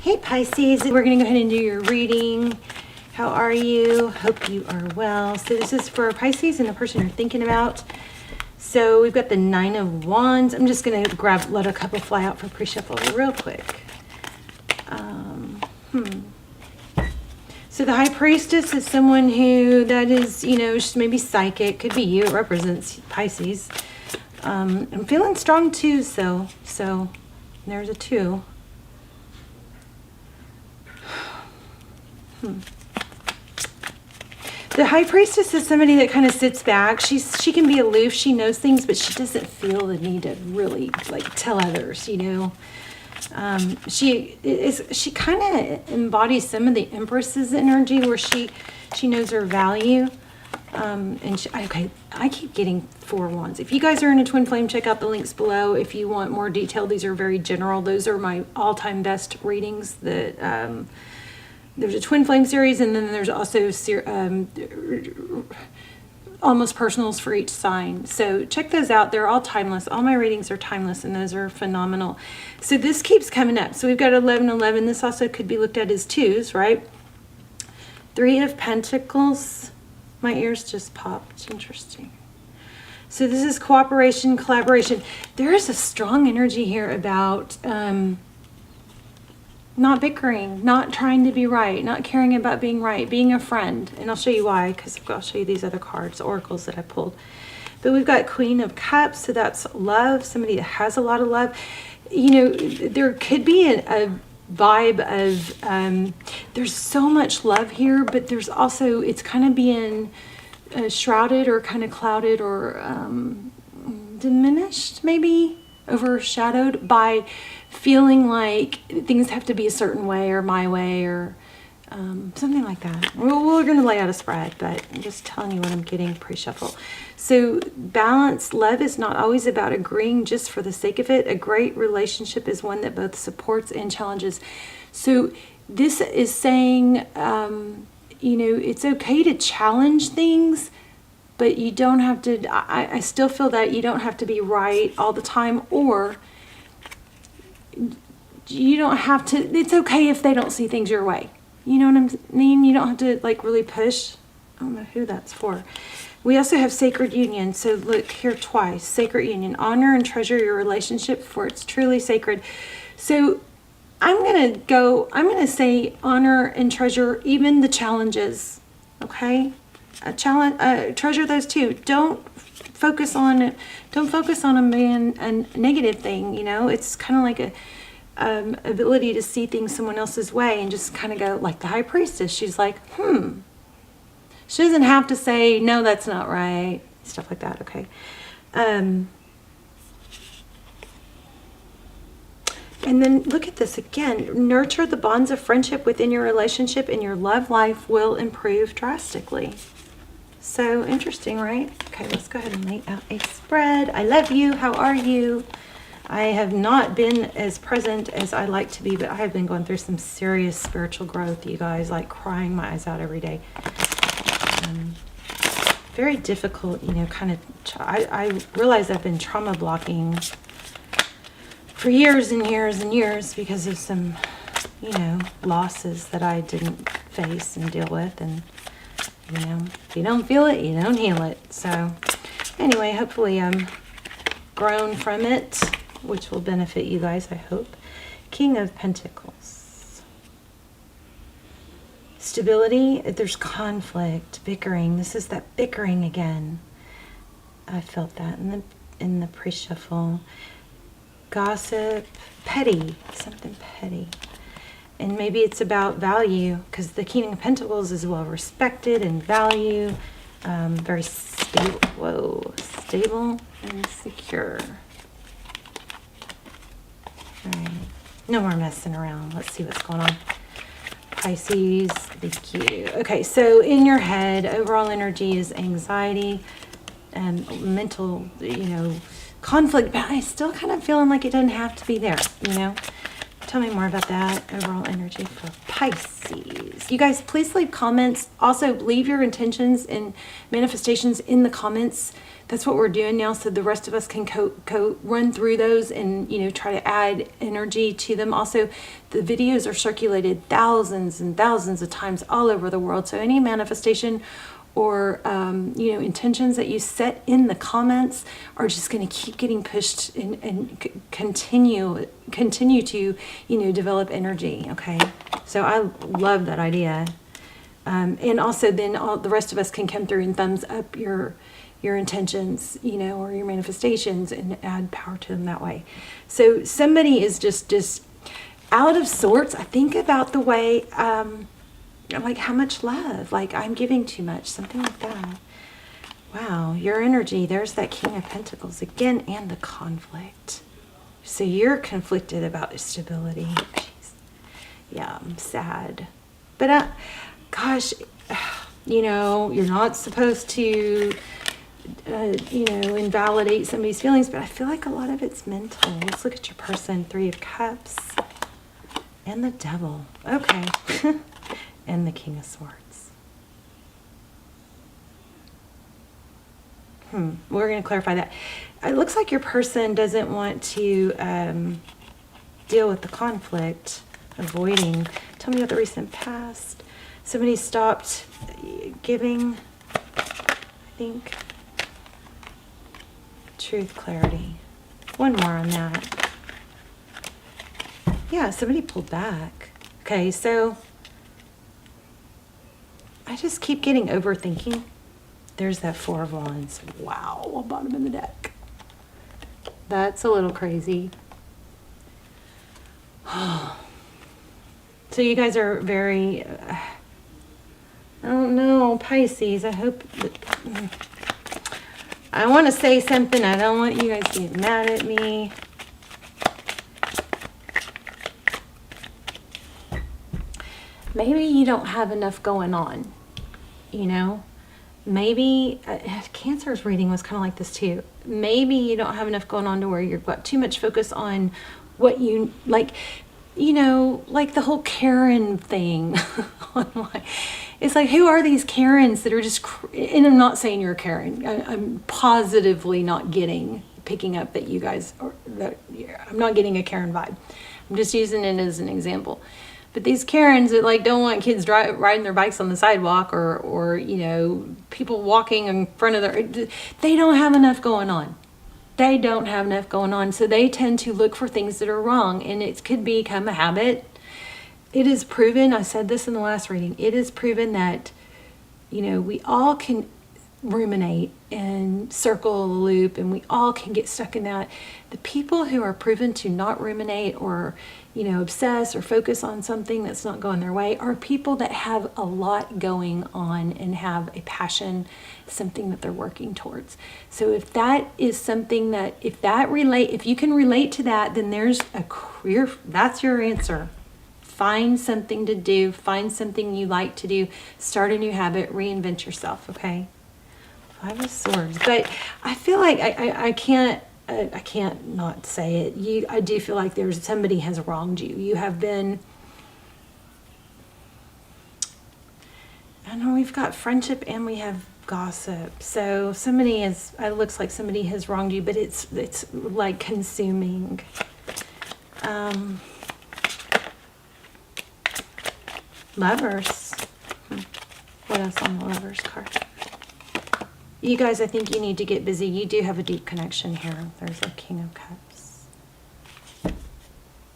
Hey Pisces, we're going to go ahead and do your reading. How are you? Hope you are well. So this is for Pisces and the person you're thinking about. So we've got the Nine of Wands. I'm just going to let a couple fly out for pre-shuffle real quick. So the High Priestess is someone who that is, she's maybe psychic. Could be you. It represents Pisces. I'm feeling strong too, so there's a 2. The High Priestess is somebody that kind of sits back. She can be aloof. She knows things, but she doesn't feel the need to really tell others. She kind of embodies some of the Empress's energy, where she knows her value. I keep getting 4 wands. If you guys are in a twin flame, check out the links below. If you want more detail, these are very general. Those are my all-time best readings. There's a twin flame series, and then there's also almost personals for each sign. So check those out. They're all timeless. All my readings are timeless, and those are phenomenal. So this keeps coming up. So we've got 1111. This also could be looked at as 2s, right? 3 of Pentacles. My ears just popped. Interesting. So this is cooperation, collaboration. There is a strong energy here about not bickering, not trying to be right, not caring about being right, being a friend. And I'll show you why, because I'll show you these other cards, oracles that I pulled. But we've got Queen of Cups, so that's love, somebody that has a lot of love. There could be a vibe of, there's so much love here, but there's also, it's kind of being shrouded or kind of clouded or diminished, maybe overshadowed by feeling like things have to be a certain way or my way or something like that. We're going to lay out a spread, but I'm just telling you what I'm getting pre-shuffle. So balance, love is not always about agreeing just for the sake of it. A great relationship is one that both supports and challenges. So this is saying, it's okay to challenge things, but you don't have to, I still feel that you don't have to be right all the time, or you don't have to, it's okay if they don't see things your way. You know what I mean? You don't have to really push. I don't know who that's for. We also have sacred union. So look here twice, sacred union. Honor and treasure your relationship, for it's truly sacred. So I'm going to say honor and treasure even the challenges. Okay? Treasure those too. Don't focus on them being a negative thing. It's kind of like a ability to see things someone else's way and just kind of go, like the High Priestess. She's like, She doesn't have to say, no, that's not right. Stuff like that, okay? And then look at this again. Nurture the bonds of friendship within your relationship, and your love life will improve drastically. So interesting, right? Okay, let's go ahead and lay out a spread. I love you. How are you? I have not been as present as I like to be, but I have been going through some serious spiritual growth, you guys, crying my eyes out every day. Very difficult, I realize I've been trauma blocking for years and years and years because of some, losses that I didn't face and deal with. And, if you don't feel it, you don't heal it. So anyway, hopefully I'm grown from it, which will benefit you guys, I hope. King of Pentacles. Stability, there's conflict, bickering. This is that bickering again. I felt that in the pre-shuffle. Gossip, petty, something petty. And maybe it's about value, because the King of Pentacles is well respected and value. Very stable. Stable and secure. All right. No more messing around. Let's see what's going on. Pisces, thank you. Okay, so in your head, overall energy is anxiety and mental, conflict, but I still kind of feeling like it doesn't have to be there, Tell me more about that overall energy for Pisces. You guys, please leave comments. Also, leave your intentions and manifestations in the comments. that's what we're doing now, so the rest of us can run through those and, you know, try to add energy to them. Also, the videos are circulated thousands and thousands of times all over the world, so any manifestation or you know, intentions that you set in the comments are just going to keep getting pushed and continue to, you know, develop energy. Okay, so I love that idea. And also then all the rest of us can come through and thumbs up your intentions, you know, or your manifestations, and add power to them that way. So somebody is just out of sorts. I think about the way, like how much love, like I'm giving too much, something like that. Wow, your energy, there's that King of Pentacles again, and the conflict. So you're conflicted about stability. Jeez. Yeah, I'm sad. But gosh, you know, you're not supposed to, you know, invalidate somebody's feelings, but I feel like a lot of it's mental. Let's look at your person. 3 of Cups and the Devil. Okay. And the King of Swords. We're going to clarify that. It looks like your person doesn't want to deal with the conflict, avoiding. Tell me about the recent past. Somebody stopped giving, I think. Truth, clarity. One more on that. Yeah, somebody pulled back. Okay, so I just keep getting overthinking. There's that 4 of Wands. Wow, bottom of the deck. That's a little crazy. So you guys are very, I don't know, Pisces. I hope that, I want to say something. I don't want you guys to get mad at me. Maybe you don't have enough going on, you know? Maybe, Cancer's reading was kind of like this too. Maybe you don't have enough going on to where you've got too much focus on what you, like, you know, like the whole Karen thing online. It's like, who are these Karens that are just, and I'm not saying you're a Karen. I'm positively not picking up that you guys are, that I'm not getting a Karen vibe. I'm just using it as an example. But these Karens that like don't want kids riding their bikes on the sidewalk, or you know, people walking in front of they don't have enough going on. They don't have enough going on. So they tend to look for things that are wrong, and it could become a habit. It is proven, I said this in the last reading, it is proven that, you know, we all can ruminate and circle a loop, and we all can get stuck in that. The people who are proven to not ruminate, or, you know, obsess or focus on something that's not going their way, are people that have a lot going on and have a passion, something that they're working towards. So if that is something that, if you can relate to that, then there's a career, that's your answer. Find something to do, find something you like to do, start a new habit, reinvent yourself, okay? 5 of Swords. But I feel like I can't not say it. I do feel like somebody has wronged you. You have been, I know we've got friendship and we have gossip. So it looks like somebody has wronged you, but it's like consuming. Lovers. What else on the Lovers card? You guys, I think you need to get busy. You do have a deep connection here. There's a King of Cups.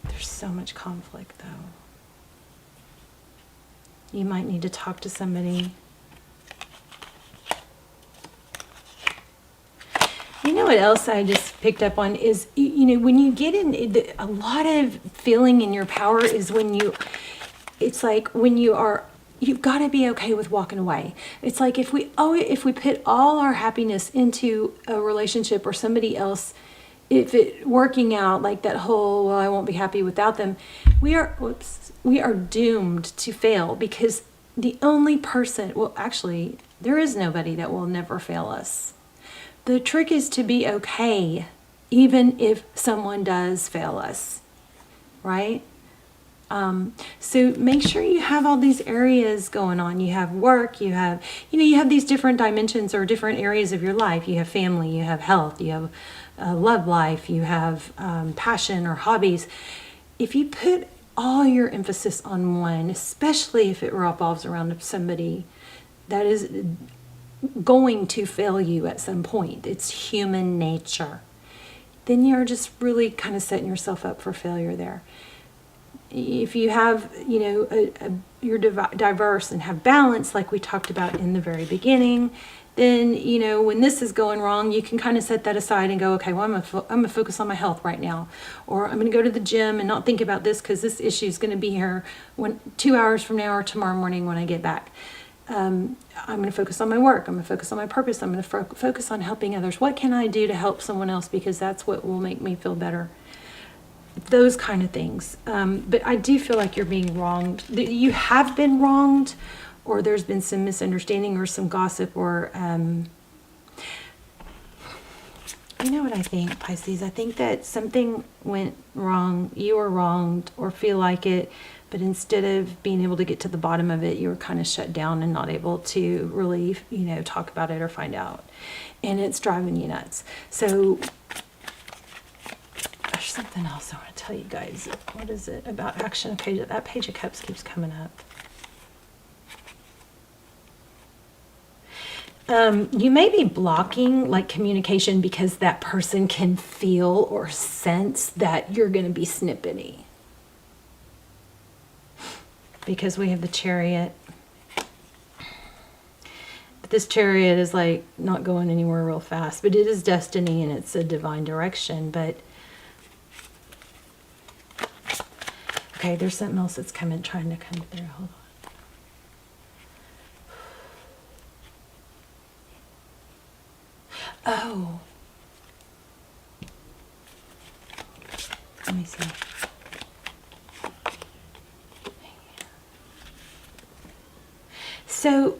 There's so much conflict, though. You might need to talk to somebody. You know what else I just picked up on is, you know, when you get in, a lot of feeling in your power is it's like when you've got to be okay with walking away. It's like if we put all our happiness into a relationship or somebody else, if it working out, like that whole, well, I won't be happy without them, we are doomed to fail, because the only person, well, actually, there is nobody that will never fail us. The trick is to be okay, even if someone does fail us, right? So make sure you have all these areas going on. You have work, you have these different dimensions or different areas of your life. You have family, you have health, you have love life, you have passion or hobbies. If you put all your emphasis on one, especially if it revolves around somebody that is going to fail you at some point, it's human nature, then you're just really kind of setting yourself up for failure there. If you have, you're diverse and have balance, like we talked about in the very beginning, then, when this is going wrong, you can kind of set that aside and go, okay, well, I'm going to focus on my health right now. Or I'm going to go to the gym and not think about this because this issue is going to be here 2 hours from now or tomorrow morning when I get back. I'm going to focus on my work. I'm going to focus on my purpose. I'm going to focus on helping others. What can I do to help someone else? Because that's what will make me feel better. Those kind of things. But I do feel like you're being wronged. You have been wronged, or there's been some misunderstanding or some gossip, or you know what I think, Pisces? I think that something went wrong. You were wronged or feel like it, but instead of being able to get to the bottom of it, you were kind of shut down and not able to really, talk about it or find out. And it's driving you nuts. So there's something else I want to tell you guys. What is it about action? Okay, that Page of Cups keeps coming up. You may be blocking communication because that person can feel or sense that you're going to be snippety. Because we have the Chariot. But this Chariot is not going anywhere real fast, but it is destiny and it's a divine direction. But okay, there's something else that's trying to come through. Hold on. Oh. Let me see. So,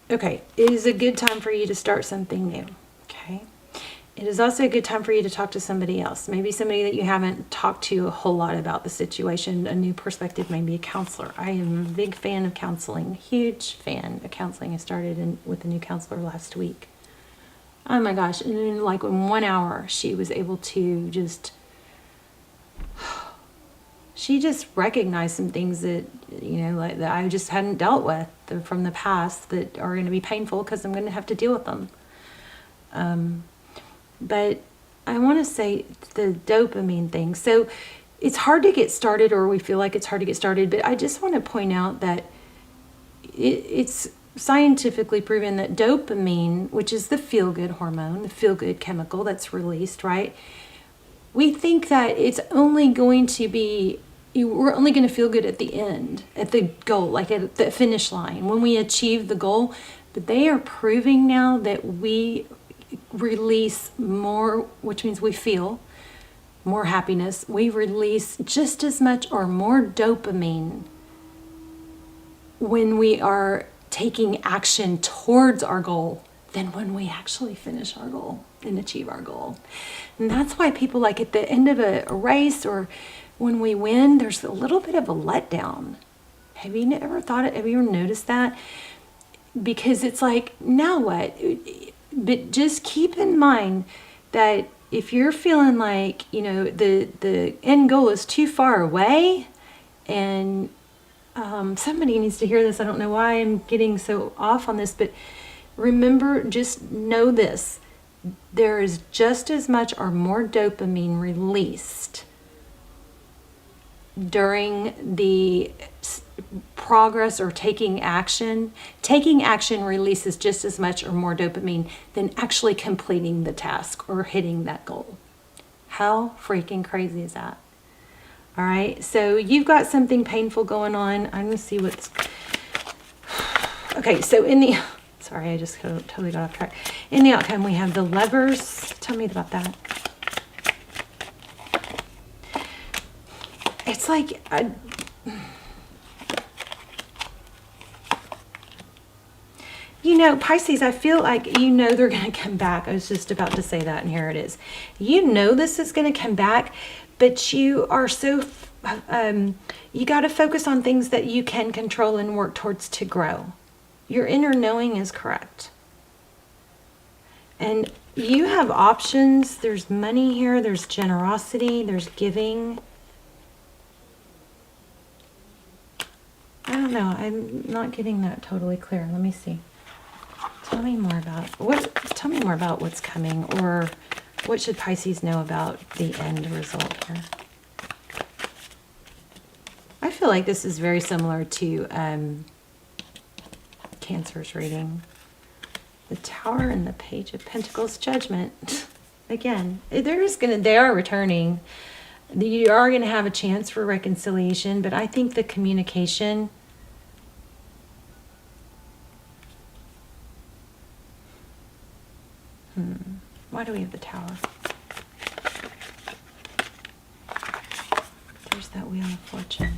okay, it is a good time for you to start something new, okay? It is also a good time for you to talk to somebody else. Maybe somebody that you haven't talked to a whole lot about the situation, a new perspective, maybe a counselor. I am a big fan of counseling, huge fan of counseling. I started with a new counselor last week. Oh my gosh, and in in 1 hour, she was able to she just recognized some things that, that I just hadn't dealt with from the past that are going to be painful because I'm going to have to deal with them. But I want to say the dopamine thing. So it's hard to get started, or we feel like it's hard to get started, but I just want to point out that it's scientifically proven that dopamine, which is the feel-good hormone, the feel-good chemical that's released, right? We think that it's only going to be, we're only going to feel good at the end, at the goal, at the finish line, when we achieve the goal. But they are proving now that we release more, which means we feel more happiness. We release just as much or more dopamine when we are taking action towards our goal than when we actually finish our goal and achieve our goal. And that's why people at the end of a race or when we win, there's a little bit of a letdown. Have you ever noticed that? Because it's now what? But just keep in mind that if you're feeling the end goal is too far away, and somebody needs to hear this. I don't know why I'm getting so off on this, but remember, just know this. There is just as much or more dopamine released during the progress or taking action. Taking action releases just as much or more dopamine than actually completing the task or hitting that goal. How freaking crazy is that? All right, so you've got something painful going on. I'm going to see what's... Okay, so sorry, I just totally got off track. In the outcome, we have the Lovers. Tell me about that. It's Pisces, I feel like they're going to come back. I was just about to say that, and here it is. This is going to come back, but you are so you got to focus on things that you can control and work towards to grow. Your inner knowing is correct. And you have options. There's money here. There's generosity. There's giving. I don't know. I'm not getting that totally clear. Let me see. Tell me more about what's coming, or what should Pisces know about the end result here? I feel like this is very similar to Cancer's reading. The Tower and the Page of Pentacles, Judgment. Again, they are returning. You are going to have a chance for reconciliation, but I think the communication... Why do we have the Tower? There's that Wheel of Fortune.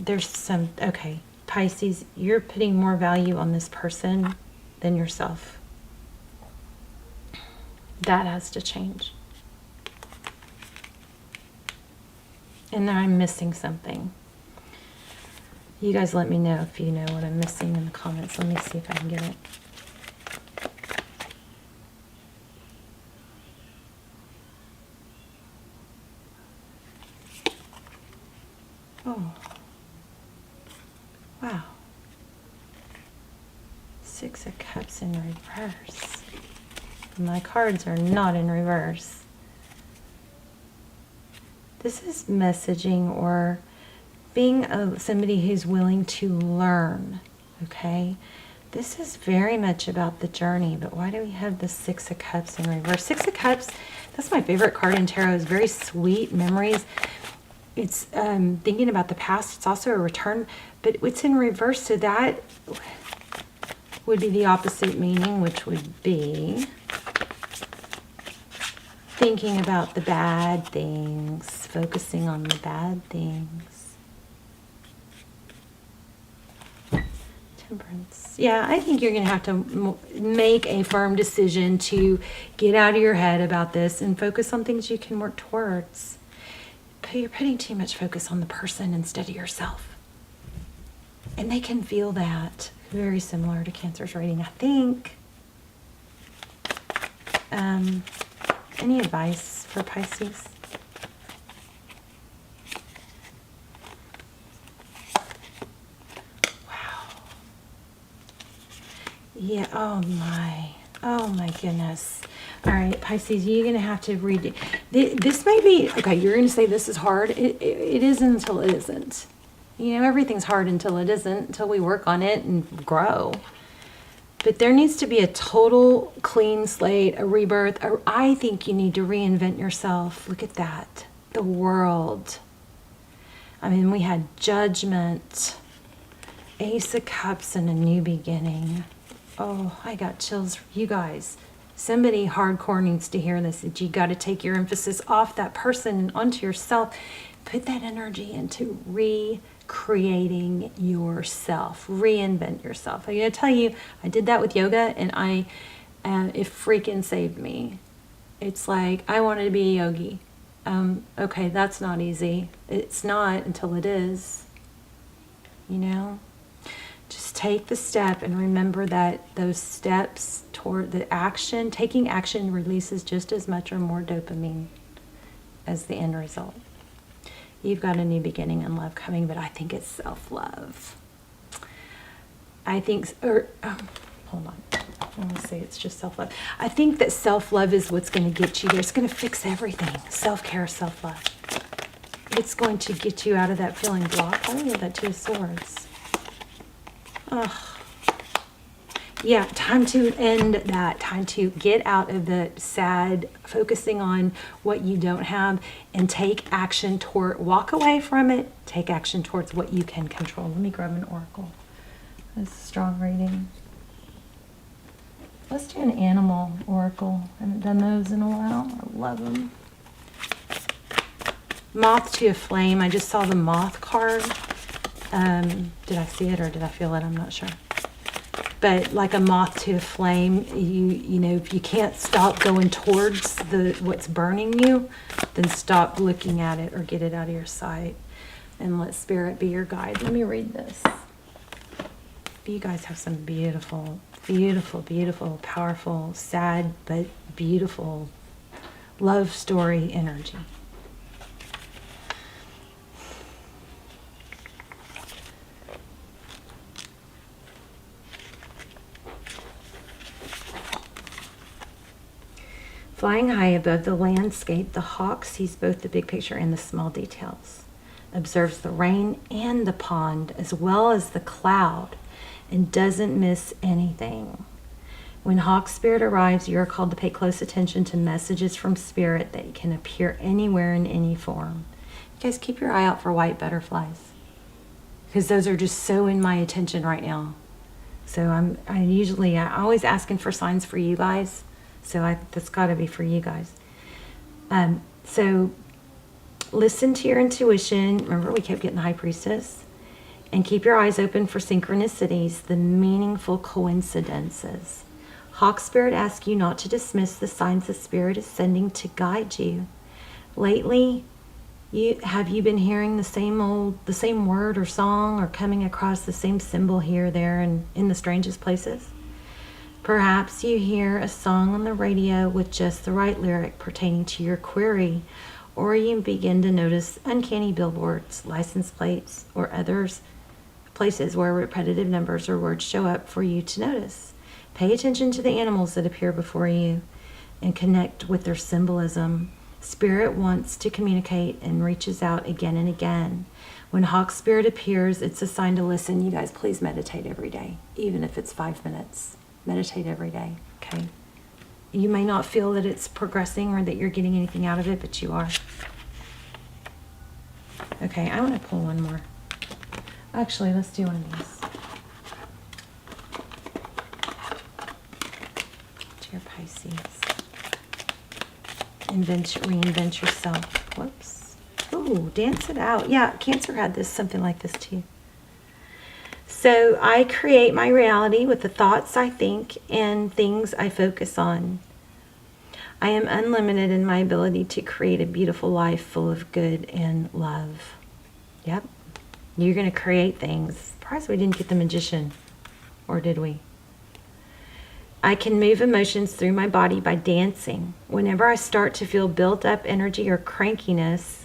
There's some... Okay, Pisces, you're putting more value on this person than yourself. That has to change. And I'm missing something. You guys let me know if you know what I'm missing in the comments. Let me see if I can get it. Oh. Wow. Six of Cups in reverse. My cards are not in reverse. This is messaging or being somebody who's willing to learn, okay? This is very much about the journey, but why do we have the Six of Cups in reverse? Six of Cups, that's my favorite card in tarot. It's very sweet memories. It's thinking about the past. It's also a return, but it's in reverse, so that would be the opposite meaning, which would be thinking about the bad things, focusing on the bad things. Temperance. Yeah, I think you're going to have to make a firm decision to get out of your head about this and focus on things you can work towards. But you're putting too much focus on the person instead of yourself. And they can feel that. Very similar to Cancer's reading, I think. Any advice for Pisces? Wow. Yeah, oh my goodness. All right, Pisces, you're going to have to read it. This may be, okay, you're going to say this is hard. It isn't until it isn't. You know, everything's hard until it isn't, until we work on it and grow. But there needs to be a total clean slate, a rebirth. I think you need to reinvent yourself. Look at that. The World. I mean, we had Judgment, Ace of Cups, and a new beginning. Oh, I got chills. You guys, somebody hardcore needs to hear this. That you got to take your emphasis off that person and onto yourself. Put that energy into recreating yourself. Reinvent yourself. I'm going to tell you, I did that with yoga, and it freaking saved me. It's like, I wanted to be a yogi. Okay, that's not easy. It's not until it is. You know? Just take the step and remember that those steps toward the action, taking action releases just as much or more dopamine as the end result. You've got a new beginning in love coming, but I think it's self-love. I think, hold on. I want to say it's just self-love. I think that self-love is what's going to get you there. It's going to fix everything. Self-care, self-love. It's going to get you out of that feeling blocked. I love that Two of Swords. Oh. Yeah, time to end that. Time to get out of the sad, focusing on what you don't have, and take action toward, walk away from it, take action towards what you can control. Let me grab an oracle. That's a strong reading. Let's do an animal oracle. I haven't done those in a while. I love them. Moth to a Flame. I just saw the moth card. Did I see it or did I feel it? I'm not sure. But like a moth to a flame, you know, if you can't stop going towards what's burning you, then stop looking at it or get it out of your sight. And let Spirit be your guide. Let me read this. You guys have some beautiful, beautiful, beautiful, powerful, sad, but beautiful love story energy. Flying high above the landscape, the hawk sees both the big picture and the small details, observes the rain and the pond as well as the cloud, and doesn't miss anything. When hawk spirit arrives, you are called to pay close attention to messages from spirit that can appear anywhere in any form. You guys, keep your eye out for white butterflies, because those are just so in my attention right now. So I'm always asking for signs for you guys. So that's got to be for you guys. So listen to your intuition. Remember, we kept getting the High Priestess. And keep your eyes open for synchronicities, the meaningful coincidences. Hawk Spirit asks you not to dismiss the signs the Spirit is sending to guide you. Lately, have you been hearing the same word or song, or coming across the same symbol here, there, and in the strangest places? Perhaps you hear a song on the radio with just the right lyric pertaining to your query, or you begin to notice uncanny billboards, license plates, or others places where repetitive numbers or words show up for you to notice. Pay attention to the animals that appear before you and connect with their symbolism. Spirit wants to communicate and reaches out again and again. When hawk spirit appears, it's a sign to listen. You guys, please meditate every day, even if it's 5 minutes. Meditate every day, okay? You may not feel that it's progressing or that you're getting anything out of it, but you are. Okay, I want to pull one more. Actually, let's do one of these. Dear Pisces. Reinvent yourself. Whoops. Ooh, dance it out. Yeah, Cancer had something like this too. So I create my reality with the thoughts I think and things I focus on. I am unlimited in my ability to create a beautiful life full of good and love. Yep. You're going to create things. Surprised we didn't get the Magician. Or did we? I can move emotions through my body by dancing. Whenever I start to feel built up energy or crankiness,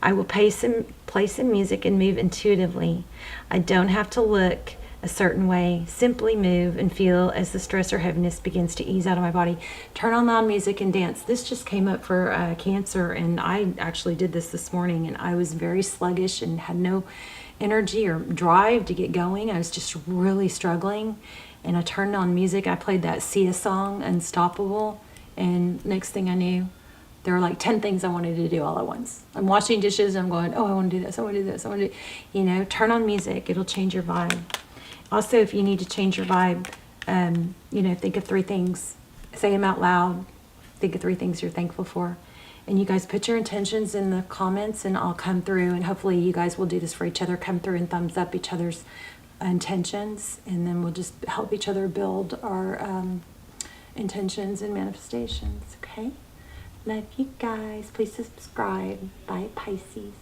I will play some music and move intuitively. I don't have to look a certain way. Simply move and feel as the stress or heaviness begins to ease out of my body. Turn on loud music and dance. This just came up for Cancer, and I actually did this morning, and I was very sluggish and had no energy or drive to get going. I was just really struggling, and I turned on music. I played that Sia song, Unstoppable, and next thing I knew, there were like 10 things I wanted to do all at once. I'm washing dishes and I'm going, oh, I want to do this, I want to do this, I want to do, you know, turn on music. It'll change your vibe. Also, if you need to change your vibe, you know, think of 3 things. Say them out loud. Think of 3 things you're thankful for. And you guys put your intentions in the comments and I'll come through, and hopefully you guys will do this for each other. Come through and thumbs up each other's intentions, and then we'll just help each other build our intentions and manifestations, okay? Love you guys. Please subscribe. Bye, Pisces.